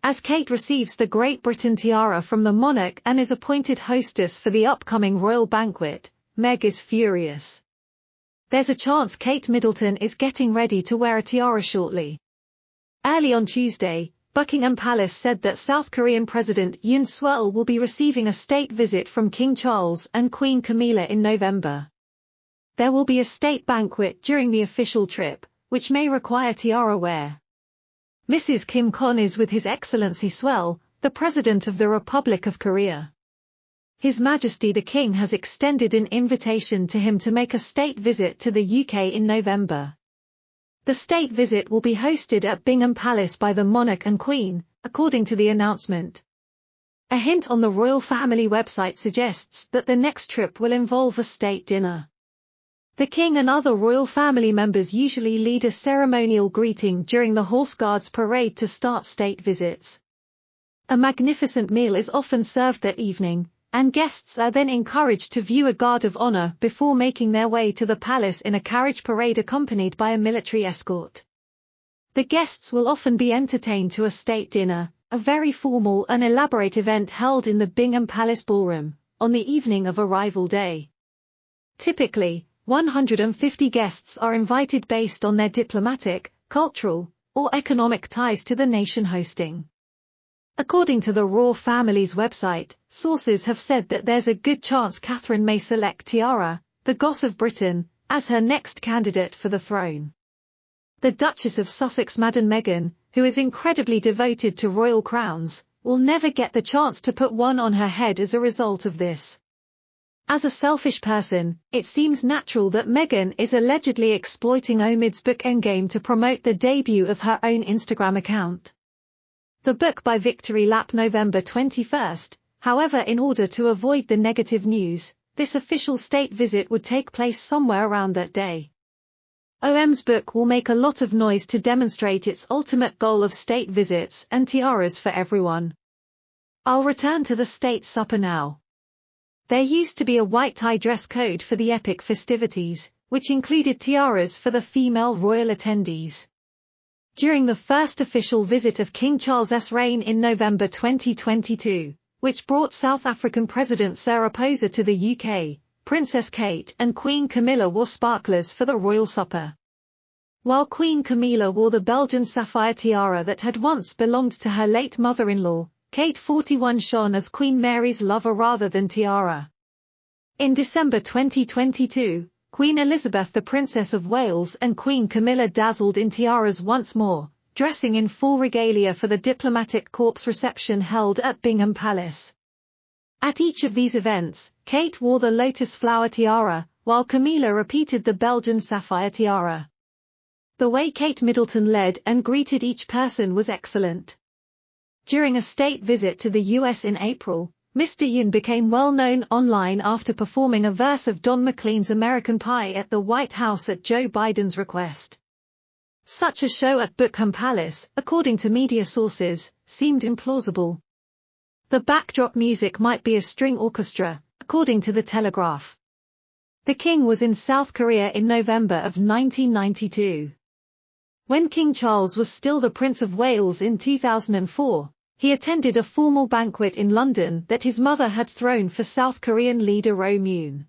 as Kate receives the Great Britain tiara from the monarch and is appointed hostess for the upcoming royal banquet, Meg is furious. There's a chance Kate Middleton is getting ready to wear a tiara shortly. Early on Tuesday, Buckingham Palace said that South Korean President Yoon Suk-yeol will be receiving a state visit from King Charles and Queen Camilla in November. There will be a state banquet during the official trip, which may require tiara wear. Mrs. Kim Kon is with His Excellency Suk-yeol, the President of the Republic of Korea. His Majesty the King has extended an invitation to him to make a state visit to the UK in November. The state visit will be hosted at Buckingham Palace by the monarch and Queen, according to the announcement. A hint on the royal family website suggests that the next trip will involve a state dinner. The King and other royal family members usually lead a ceremonial greeting during the Horse Guards parade to start state visits. A magnificent meal is often served that evening, and guests are then encouraged to view a guard of honor before making their way to the palace in a carriage parade accompanied by a military escort. The guests will often be entertained to a state dinner, a very formal and elaborate event held in the Buckingham Palace ballroom, on the evening of arrival day. Typically, 150 guests are invited based on their diplomatic, cultural, or economic ties to the nation hosting. According to the royal family's website, sources have said that there's a good chance Catherine may select Tiara, the Goss of Britain, as her next candidate for the throne. The Duchess of Sussex Madam Meghan, who is incredibly devoted to royal crowns, will never get the chance to put one on her head as a result of this. As a selfish person, it seems natural that Meghan is allegedly exploiting Omid's book Endgame to promote the debut of her own Instagram account. The book by Victory Lap November 21st, however, in order to avoid the negative news, this official state visit would take place somewhere around that day. OM's book will make a lot of noise to demonstrate its ultimate goal of state visits and tiaras for everyone. I'll return to the state supper now. There used to be a white tie dress code for the epic festivities, which included tiaras for the female royal attendees. During the first official visit of King Charles's reign in November 2022, which brought South African President Cyril Ramaphosa to the UK, Princess Kate and Queen Camilla wore sparklers for the royal supper. While Queen Camilla wore the Belgian sapphire tiara that had once belonged to her late mother-in-law, Kate 41 shone as Queen Mary's lover rather than tiara. In December 2022, Queen Elizabeth the Princess of Wales and Queen Camilla dazzled in tiaras once more, dressing in full regalia for the diplomatic corps reception held at Buckingham Palace. At each of these events, Kate wore the lotus flower tiara, while Camilla repeated the Belgian sapphire tiara. The way Kate Middleton led and greeted each person was excellent. During a state visit to the US in April, Mr. Yoon became well known online after performing a verse of Don McLean's American Pie at the White House at Joe Biden's request. Such a show at Buckingham Palace, according to media sources, seemed implausible. The backdrop music might be a string orchestra, according to the Telegraph. The King was in South Korea in November of 1992. When King Charles was still the Prince of Wales in 2004, he attended a formal banquet in London that his mother had thrown for South Korean leader Roh Moon.